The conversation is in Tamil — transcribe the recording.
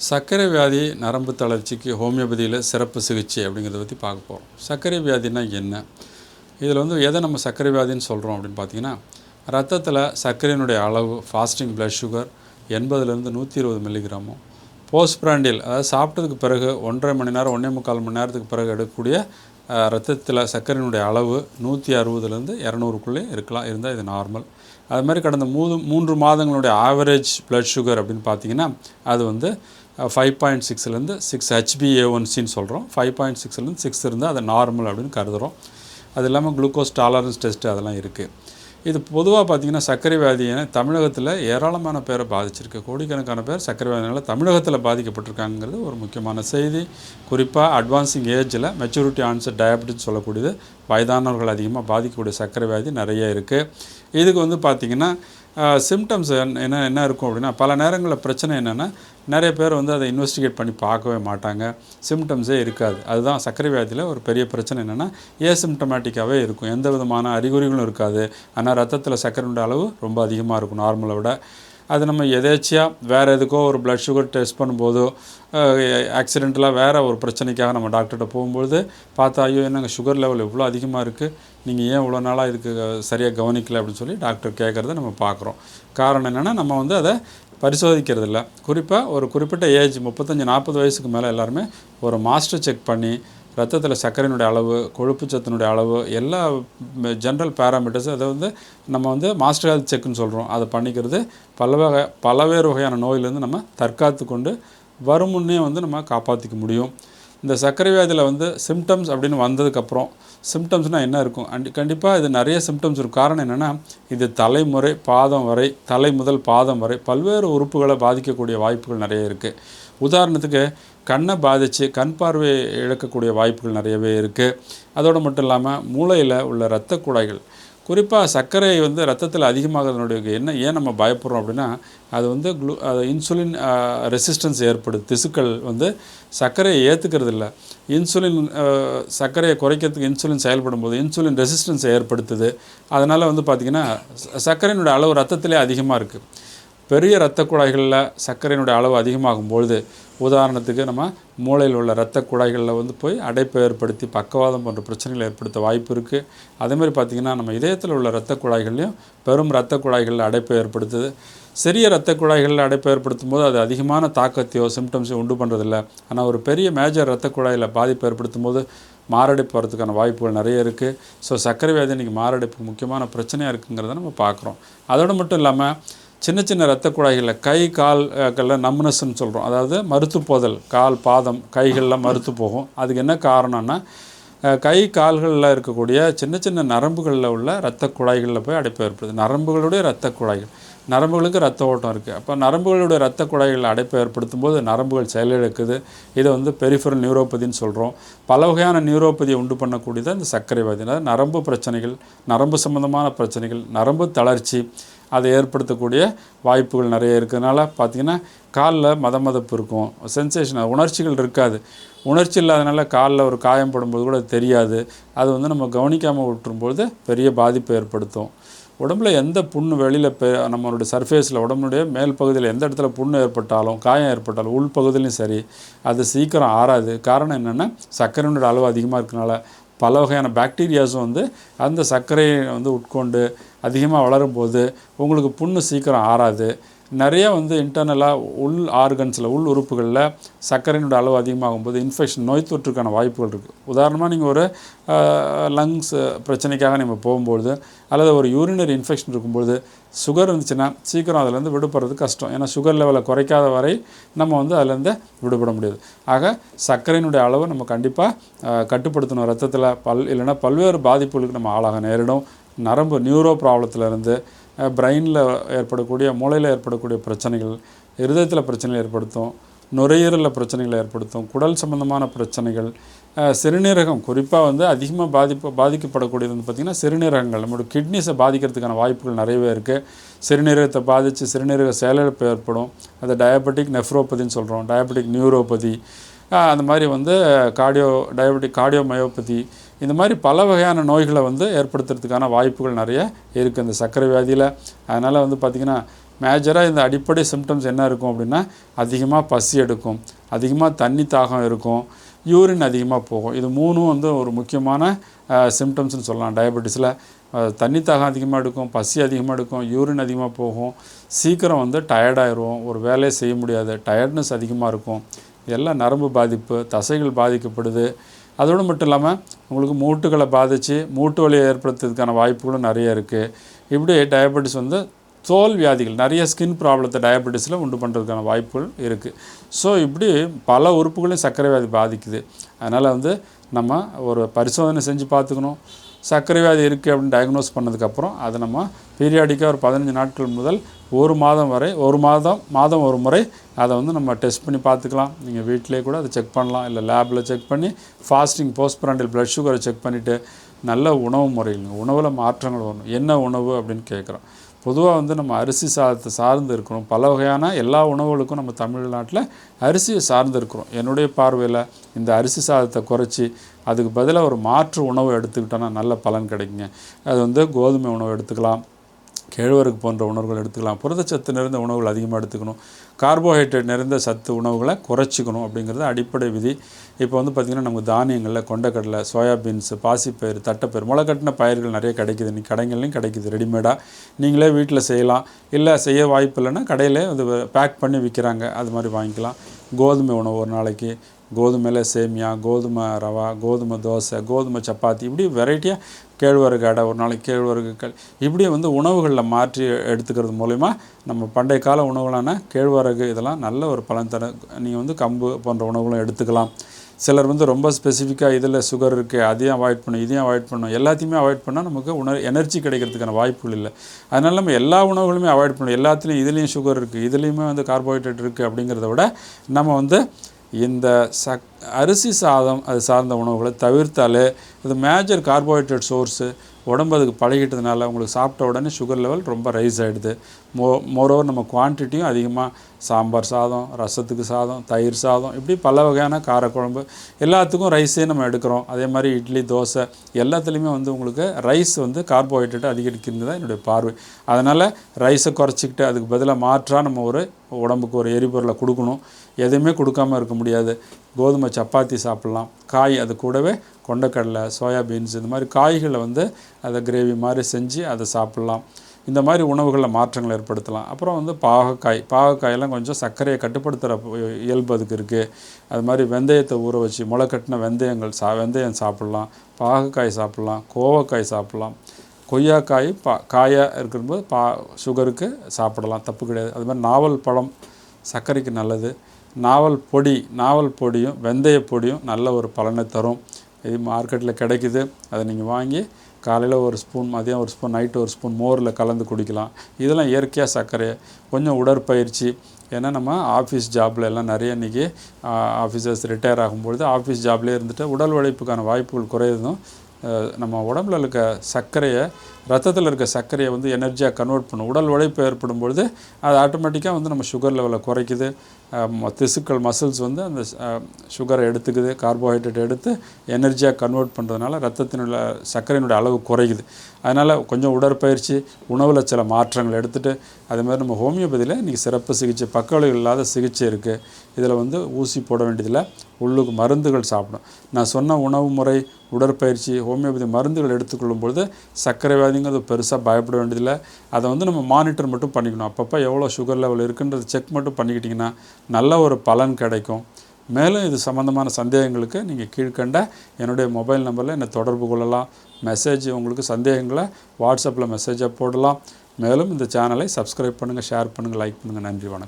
சர்க்கரை வியாதி நரம்பு தளர்ச்சிக்கு ஹோமியோபதியில் சிறப்பு சிகிச்சை அப்படிங்கிறத பற்றி பார்க்க போகிறோம். சர்க்கரை வியாதினா என்ன? இதில் எதை நம்ம சர்க்கரை வியாதின்னு சொல்கிறோம் அப்படின்னு பார்த்தீங்கன்னா, ரத்தத்தில் சர்க்கரையினுடைய அளவு ஃபாஸ்டிங் ப்ளட் சுகர் 80லேருந்து 120 மில்லிகிராமும், போஸ்ட் பிராண்டில் அதாவது சாப்பிட்டதுக்கு பிறகு 1.5 மணி நேரம் 1.25 மணி நேரத்துக்கு பிறகு எடுக்கக்கூடிய ரத்தத்தில் சர்க்கரையினுடைய அளவு 160லேருந்து 200க்குள்ளே இருந்தால் இது நார்மல். அது மாதிரி கடந்த 3 மாதங்களுடைய ஆவரேஜ் ப்ளட் சுகர் அப்படின்னு பார்த்தீங்கன்னா அது 5.6லேருந்து 6 HbA1cன்னு சொல்கிறோம். 5.6லேருந்து 6 இருந்தால் அது நார்மல் அப்படின்னு கருதுகிறோம். அது இல்லாமல் குளுக்கோஸ் டாலரன்ஸ் டெஸ்ட்டு அதெல்லாம் இருக்குது. இது பொதுவாக பார்த்திங்கன்னா சர்க்கரை வியாதியை தமிழகத்தில் ஏராளமான பேரை பாதிச்சிருக்கு. கோடிக்கணக்கான பேர் சர்க்கரை வியாதினால் தமிழகத்தில் பாதிக்கப்பட்டிருக்காங்கிறது ஒரு முக்கியமான செய்தி. குறிப்பாக அட்வான்சிங் ஏஜில் மெச்சூரிட்டி ஆன்சர் டயபெட்டிஸ் சொல்லக்கூடியது வயதானவர்கள் அதிகமாக பாதிக்கக்கூடிய சர்க்கரை வியாதி நிறைய இருக்குது. இதுக்கு பார்த்திங்கன்னா சிம்டம்ஸ் என்ன இருக்கும் அப்படின்னா, பல நேரங்களில் பிரச்சனை என்னென்னா நிறைய பேர் அதை இன்வெஸ்டிகேட் பண்ணி பார்க்கவே மாட்டாங்க, சிம்டம்ஸே இருக்காது. அதுதான் சர்க்கரை வியாதியில் ஒரு பெரிய பிரச்சனை என்னென்னா ஏசிம்டமேட்டிக்காகவே இருக்கும், எந்த விதமான அறிகுறிகளும் இருக்காது. ஆனால் ரத்தத்தில் சர்க்கரையோட அளவு ரொம்ப அதிகமாக இருக்கும் நார்மலை விட. அது நம்ம எதேச்சியாக வேறு எதுக்கோ ஒரு ப்ளட் சுகர் டெஸ்ட் பண்ணும்போதோ ஆக்சிடென்டலாக வேறு ஒரு பிரச்சனைக்காக நம்ம டாக்டர்கிட்ட போகும்பொழுது பார்த்தா, ஐயோ என்னங்க சுகர் லெவல் இவ்வளோ அதிகமாக இருக்குது, நீங்கள் ஏன் இவ்வளோ நாளாக இதுக்கு சரியாக கவனிக்கலை அப்படின்னு சொல்லி டாக்டர் கேட்குறத நம்ம பார்க்குறோம். காரணம் என்னென்னா நம்ம அதை பரிசோதிக்கிறதில்ல. குறிப்பாக ஒரு குறிப்பிட்ட ஏஜ் 35-40 வயசுக்கு மேலே எல்லாருமே ஒரு மாஸ்டர் செக் பண்ணி ரத்தத்தில் சர்க்கரையினுடைய அளவு, கொழுப்பு சத்தினுடைய அளவு, எல்லா ஜென்ரல் பேராமீட்டர்ஸ் அதை நம்ம மாஸ்டர் ஹெல்த் செக்குன்னு சொல்கிறோம். அதை பண்ணிக்கிறது பலவேறு வகையான நோயிலேருந்து நம்ம தற்காத்து கொண்டு வரும் முன்னே நம்ம காப்பாற்றிக்க முடியும். இந்த சர்க்கரை வியாதியில் சிம்டம்ஸ் அப்படின்னு வந்ததுக்கப்புறம் சிம்டம்ஸ்னால் என்ன இருக்கும்? கண்டிப்பாக இது நிறைய சிம்டம்ஸ் இருக்கும். காரணம் என்னென்னா, இது தலைமுறை பாதம் வரை, தலை முதல் பாதம் வரை பல்வேறு உறுப்புகளை பாதிக்கக்கூடிய வாய்ப்புகள் நிறைய இருக்குது. உதாரணத்துக்கு கண்ணை பாதித்து கண் பார்வை இழக்கக்கூடிய வாய்ப்புகள் நிறையவே இருக்குது. அதோடு மட்டும் இல்லாமல் மூளையில் உள்ள இரத்த குழாய்கள், குறிப்பாக சர்க்கரை ரத்தத்தில் அதிகமாகிறதுனுடைய ஏன் நம்ம பயப்படுறோம் அப்படின்னா, அது இன்சுலின் ரெசிஸ்டன்ஸ் ஏற்படுது. திசுக்கள் சர்க்கரையை ஏற்றுக்கிறது இல்லை. இன்சுலின் சர்க்கரையை குறைக்கிறதுக்கு இன்சுலின் செயல்படும் போது இன்சுலின் ரெசிஸ்டன்ஸை ஏற்படுத்துது. அதனால் பார்த்திங்கன்னா சர்க்கரையினுடைய அளவு ரத்தத்திலே அதிகமாக இருக்குது. பெரிய இரத்த குழாய்களில் சர்க்கரையினுடைய அளவு அதிகமாகும்பொழுது, உதாரணத்துக்கு நம்ம மூளையில் உள்ள இரத்த குழாய்களில் போய் அடைப்பை ஏற்படுத்தி பக்கவாதம் போன்ற பிரச்சனைகளை ஏற்படுத்த வாய்ப்பு இருக்குது. அதேமாதிரி பார்த்திங்கன்னா நம்ம இதயத்தில் உள்ள இரத்த குழாய்கள்லையும் பெரும் இரத்த குழாய்களில் அடைப்பை ஏற்படுத்துது. சிறிய இரத்த குழாய்களில் அடைப்பை ஏற்படுத்தும் போது அது அதிகமான தாக்கத்தையோ சிம்டம்ஸையோ உண்டு பண்ணுறதில்ல. ஆனால் ஒரு பெரிய மேஜர் இரத்த குழாயில் பாதிப்பு ஏற்படுத்தும் போது மாரடைப்பு வரதுக்கான வாய்ப்புகள் நிறைய இருக்குது. ஸோ சர்க்கரை வியாதி இன்றைக்கி மாரடைப்புக்கு முக்கியமான பிரச்சனையாக இருக்குங்கிறத நம்ம பார்க்குறோம். அதோடு மட்டும் இல்லாமல் சின்ன சின்ன இரத்த குழாய்களில் கை கால்களில் நம்னஸ்ன்னு சொல்கிறோம். அதாவது மறுத்து போதல், கால் பாதம் கைகளில் மறுத்து போகும். அதுக்கு என்ன காரணம்னா, கை கால்களில் இருக்கக்கூடிய சின்ன சின்ன நரம்புகளில் உள்ள இரத்த குழாய்களில் போய் அடைப்பு ஏற்படுது. நரம்புகளுடைய இரத்த குழாய்கள், நரம்புகளுக்கு ரத்த ஓட்டம் இருக்குது. அப்போ நரம்புகளுடைய இரத்த குழாய்களில் அடைப்பை ஏற்படுத்தும் போது நரம்புகள் செயலிழக்குது. இதை பெரிஃபரல் நியூரோபதின்னு சொல்கிறோம். பல வகையான நியூரோபதியை உண்டு பண்ணக்கூடியது இந்த சர்க்கரை வியாதி. அதாவது நரம்பு பிரச்சனைகள், நரம்பு சம்பந்தமான பிரச்சனைகள், நரம்பு தளர்ச்சி அதை ஏற்படுத்தக்கூடிய வாய்ப்புகள் நிறைய இருக்கிறதுனால பார்த்திங்கன்னா காலில் மதமதப்பு இருக்கும், சென்சேஷன், உணர்ச்சிகள் இருக்காது. உணர்ச்சி இல்லாதனால காலில் ஒரு காயம் படும்போது கூட தெரியாது. அது நம்ம கவனிக்காமல் விட்டுரும்போது பெரிய பாதிப்பை ஏற்படுத்தும். உடம்புல எந்த புண்ணு வெளியில் நம்மளுடைய சர்ஃபேஸில் உடம்புடைய மேல் பகுதியில் எந்த இடத்துல புண்ணு ஏற்பட்டாலும் காயம் ஏற்பட்டாலும் உள்பகுதியிலையும் சரி, அது சீக்கிரம் ஆறாது. காரணம் என்னென்னா, சர்க்கரையினுடைய அளவு அதிகமாக இருக்கனால பல வகையான பாக்டீரியாஸும் அந்த சர்க்கரையை உட்கொண்டு அதிகமாக வளரும்போது உங்களுக்கு புண்ணு சீக்கிரம் ஆறாது. நிறைய இன்டர்னலாக உள் ஆர்கன்ஸில், உள் உறுப்புகளில் சர்க்கரையினுடைய அளவு அதிகமாகும்போது இன்ஃபெக்ஷன், நோய் தொற்றுக்கான வாய்ப்புகள் இருக்குது. உதாரணமாக நீங்கள் ஒரு லங்ஸ் பிரச்சனைக்காக நீங்கள் போகும்பொழுது அல்லது ஒரு யூரினரி இன்ஃபெக்ஷன் இருக்கும்பொழுது சுகர் இருந்துச்சுன்னா சீக்கிரம் அதிலேருந்து விடுபடுறது கஷ்டம். ஏன்னா சுகர் லெவலை குறைக்காத வரை நம்ம அதிலேருந்து விடுபட முடியாது. ஆக சர்க்கரையினுடைய அளவை நம்ம கண்டிப்பாக கட்டுப்படுத்தணும். ரத்தத்தில் இல்லைன்னா பல்வேறு பாதிப்புகளுக்கு நம்ம ஆளாக நேரிடும். நரம்பு நியூரோ ப்ராப்ளத்திலேருந்து பிரெயினில் ஏற்படக்கூடிய, மூளையில் ஏற்படக்கூடிய பிரச்சனைகள், இருதயத்தில் பிரச்சனைகள் ஏற்படுத்தும், நுரையீரலில் பிரச்சனைகளை ஏற்படுத்தும், குடல் சம்பந்தமான பிரச்சனைகள், சிறுநீரகம் குறிப்பாக அதிகமாக பாதிக்கப்படக்கூடியது பார்த்திங்கன்னா சிறுநீரகங்கள், நம்மளோட கிட்னிஸை பாதிக்கிறதுக்கான வாய்ப்புகள் நிறையவே இருக்குது. சிறுநீரகத்தை பாதித்து சிறுநீரக செயலிழப்பு ஏற்படும். அதை டயபெட்டிக் நெஃப்ரோபதின்னு சொல்கிறோம், டயபெட்டிக் நியூரோபதி, அந்த மாதிரி டயபெட்டிக் கார்டியோமயோபதி, இந்த மாதிரி பல வகையான நோய்களை ஏற்படுத்துறதுக்கான வாய்ப்புகள் நிறைய இருக்குது இந்த சர்க்கரை வியாதியில். அதனால் பார்த்திங்கன்னா மேஜராக இந்த அடிப்படை சிம்டம்ஸ் என்ன இருக்கும் அப்படின்னா, அதிகமாக பசி எடுக்கும், அதிகமாக தண்ணி தாகம் இருக்கும், யூரின் அதிகமாக போகும். இது 3ம் வந்து ஒரு முக்கியமான சிம்டம்ஸ்னு சொல்லலாம். டயபெட்டிஸில் தண்ணி தாகம் அதிகமாக எடுக்கும், பசி அதிகமாக எடுக்கும், யூரின் அதிகமாக போகும், சீக்கிரம் வந்து டயர்டாயிரும், ஒரு வேலையை செய்ய முடியாது, டயர்ட்னஸ் அதிகமாக இருக்கும். இதெல்லாம் நரம்பு பாதிப்பு, தசைகள் பாதிக்கப்படுது. அதோடு மட்டும் இல்லாமல் உங்களுக்கு மூட்டுகளை பாதித்து மூட்டு வலியை ஏற்படுத்துறதுக்கான வாய்ப்புகளும் நிறைய இருக்குது. இப்படி டயபெட்டிஸ் வந்து தோல் வியாதிகள், நிறைய ஸ்கின் ப்ராப்ளத்தை டயபெட்டிஸில் உண்டு பண்ணுறதுக்கான வாய்ப்புகள் இருக்குது. ஸோ இப்படி பல உறுப்புகளையும் சர்க்கரை வியாதி பாதிக்குது. அதனால் வந்து நம்ம ஒரு பரிசோதனை செஞ்சு பார்த்துக்கணும். சர்க்கரை வியாதி இருக்குது அப்படின்னு டயக்னோஸ் பண்ணதுக்கப்புறம் அதை நம்ம பீரியாடிக்காக ஒரு 15 நாட்கள் முதல் ஒரு மாதம் வரை மாதம் ஒரு முறை அதை வந்து நம்ம டெஸ்ட் பண்ணி பார்த்துக்கலாம். நீங்கள் வீட்டிலே கூட அதை செக் பண்ணலாம், இல்லை லேபில் செக் பண்ணி ஃபாஸ்டிங் போஸ்ட்பிராண்டல் ப்ளட் சுகரை செக் பண்ணிவிட்டு நல்ல உணவு முறைகள், உணவில் மாற்றங்கள் வரணும். என்ன உணவு அப்படின்னு கேட்குறோம். பொதுவாக வந்து நம்ம அரிசி சாதத்தை சார்ந்து இருக்கணும். பல வகையான எல்லா உணவுகளுக்கும் நம்ம தமிழ்நாட்டில் அரிசியை சார்ந்து இருக்கிறோம். என்னுடைய பார்வையில் இந்த அரிசி சாதத்தை குறைச்சி அதுக்கு பதிலாக ஒரு மாற்று உணவு எடுத்துக்கிட்டோன்னா நல்ல பலன் கிடைக்குங்க. அது வந்து கோதுமை உணவு எடுத்துக்கலாம், கேழ்வரகு போன்ற உணவுகள் எடுத்துக்கலாம், புரதச்சத்து நிறைந்த உணவுகள் அதிகமாக எடுத்துக்கணும், கார்போஹைட்ரேட் நிறைந்த சத்து உணவுகளை குறைச்சிக்கணும் அப்படிங்கிறது அடிப்படை விதி. இப்போ வந்து பார்த்திங்கன்னா நமக்கு தானியங்களில் கொண்டக்கடலை, சோயாபீன்ஸு, பாசிப்பயிறு, தட்டைப்பயிறு, முளைக்கட்டின பயிர்கள் நிறைய கிடைக்குது. இன்றைக்கி கடைகள்லையும் கிடைக்குது ரெடிமேடாக. நீங்களே வீட்டில் செய்யலாம், இல்லை செய்ய வாய்ப்பு இல்லைன்னா கடையிலே அது பேக் பண்ணி விற்கிறாங்க, அது மாதிரி வாங்கிக்கலாம். கோதுமை உணவு ஒரு நாளைக்கு, கோதுமையில் சேமியா, கோதுமை ரவா, கோதுமை தோசை, கோதுமை சப்பாத்தி, இப்படி வெரைட்டியாக கேழ்வரகு அடை, ஒரு நாளைக்கு கேழ்வரகுகள், இப்படி வந்து உணவுகளில் மாற்றி எடுத்துக்கிறது மூலிமா நம்ம பண்டைய கால உணவுகளான கேழ்வரகு இதெல்லாம் நல்ல ஒரு பலன் தர. நீங்கள் வந்து கம்பு போன்ற உணவுகளும் எடுத்துக்கலாம். சிலர் வந்து ரொம்ப ஸ்பெசிஃபிக்காக இதில் சுகர் இருக்குது, அதையும் அவாய்ட் பண்ணணும், இதையும் அவாய்ட் பண்ணணும், எல்லாத்தையுமே அவாய்ட் பண்ணால் நமக்கு எனர்ஜி கிடைக்கிறதுக்கான வாய்ப்புகள் இல்லை. அதனால் நம்ம எல்லா உணவுகளுமே அவாய்ட் பண்ணணும். எல்லாத்துலேயும் இதுலேயும் சுகர் இருக்குது, இதுலேயுமே வந்து கார்போஹைட்ரேட் இருக்குது அப்படிங்கிறத விட நம்ம வந்து இந்த அரிசி சாதம் அது சார்ந்த உணவுகளை தவிர்த்தாலே இது மேஜர் கார்போஹைட்ரேட் சோர்ஸு. உடம்பு அதுக்கு பழகிட்டதுனால உங்களுக்கு சாப்பிட்ட உடனே சுகர் லெவல் ரொம்ப ரைஸ் ஆகிடுது. மோரோவர் நம்ம குவான்டிட்டியும் அதிகமாக சாம்பார் சாதம், ரசத்துக்கு சாதம், தயிர் சாதம், இப்படி பல வகையான காரக்குழம்பு எல்லாத்துக்கும் ரைஸே நம்ம எடுக்கிறோம். அதே மாதிரி இட்லி, தோசை எல்லாத்துலேயுமே வந்து உங்களுக்கு ரைஸ் வந்து கார்போஹைட்ரேட் அதிகரிக்கிறது தான் என்னுடைய பார்வை. அதனால் ரைஸை குறைச்சிக்கிட்டு அதுக்கு பதிலாக மாற்றாக நம்ம ஒரு உடம்புக்கு ஒரு எரிபொருளை கொடுக்கணும். எதுவுமே கொடுக்காமல் இருக்க முடியாது. கோதுமை சப்பாத்தி சாப்பிட்லாம், காய் அது கூடவே கொண்டக்கடலை, சோயாபீன்ஸ், இந்த மாதிரி காய்களை வந்து அதை கிரேவி மாதிரி செஞ்சு அதை சாப்பிட்லாம். இந்த மாதிரி உணவுகளில் மாற்றங்கள் ஏற்படுத்தலாம். அப்புறம் வந்து பாகக்காயெல்லாம் கொஞ்சம் சர்க்கரையை கட்டுப்படுத்துகிற இயல்பு அதுக்கு இருக்குது. அது மாதிரி வெந்தயத்தை ஊற வச்சு முளைக்கட்டின வெந்தயம் சாப்பிட்லாம், பாகக்காய் சாப்பிட்லாம், கோவக்காய் சாப்பிட்லாம், கொய்யாக்காய் காயாக இருக்கும்போது சுகருக்கு சாப்பிடலாம், தப்பு கிடையாது. அது மாதிரி நாவல் பழம் சர்க்கரைக்கு நல்லது. நாவல் பொடியும் வெந்தய பொடியும் நல்ல ஒரு பலனை தரும். இது மார்க்கெட்டில் கிடைக்குது. அதை நீங்கள் வாங்கி காலையில் ஒரு ஸ்பூன், மதியம் ஒரு ஸ்பூன், நைட்டு ஒரு ஸ்பூன் மோரில் கலந்து குடிக்கலாம். இதெல்லாம் இயற்கையாக சர்க்கரை. கொஞ்சம் உடற்பயிற்சி, ஏன்னா நம்ம ஆஃபீஸ் ஜாபில் எல்லாம் நிறைய இன்றைக்கி ஆஃபீஸர்ஸ் ரிட்டையர் ஆகும்பொழுது ஆஃபீஸ் ஜாப்லேயே இருந்துட்டு உடல் உழைப்புக்கான வாய்ப்புகள் குறையுதும். நம்ம உடம்புல இருக்க சர்க்கரையை, ரத்தத்தில் இருக்க சர்க்கரையை வந்து எனர்ஜியாக கன்வெர்ட் பண்ணும். உடல் உழைப்பு ஏற்படும் பொழுது அது ஆட்டோமேட்டிக்காக வந்து நம்ம சுகர் லெவலை குறைக்குது. திசுக்கள், மசில்ஸ் வந்து அந்த சுகரை எடுத்துக்குது, கார்போஹைட்ரேட் எடுத்து எனர்ஜியாக கன்வெர்ட் பண்ணுறதுனால ரத்தத்தினுடைய சர்க்கரையினுடைய அளவு குறையுது. அதனால் கொஞ்சம் உடற்பயிற்சி, உணவில் சில மாற்றங்கள் எடுத்துகிட்டு, அதேமாதிரி நம்ம ஹோமியோபதியில் இன்றைக்கி சிறப்பு சிகிச்சை, பக்கவிளைவு இல்லாத சிகிச்சை இருக்குது. இதில் வந்து ஊசி போட வேண்டியதில்லை, உள்ளுக்கு மருந்துகள் சாப்பிடும். நான் சொன்ன உணவு முறை, உடற்பயிற்சி, ஹோமியோபதி மருந்துகள் எடுத்துக்கொள்ளும் பொழுது சர்க்கரை வியாதிங்கிறது பெருசாக பயப்பட வேண்டியதில்லை. அதை வந்து நம்ம மானிட்டர் மட்டும் பண்ணிக்கணும். அப்பப்போ எவ்வளோ சுகர் லெவல் இருக்குன்றது செக் மட்டும் பண்ணிக்கிட்டிங்கன்னா நல்ல ஒரு பலன் கிடைக்கும். மேலும் இது சம்மந்தமான சந்தேகங்களுக்கு நீங்கள் கீழ்கண்ட என்னுடைய மொபைல் நம்பரில் என்னை தொடர்பு கொள்ளலாம். உங்களுக்கு சந்தேகங்களை வாட்ஸ்அப்பில் மெசேஜாக போடலாம். மேலும் இந்த சேனலை சப்ஸ்கிரைப் பண்ணுங்கள், ஷேர் பண்ணுங்கள், லைக் பண்ணுங்கள். நன்றி, வணக்கம்.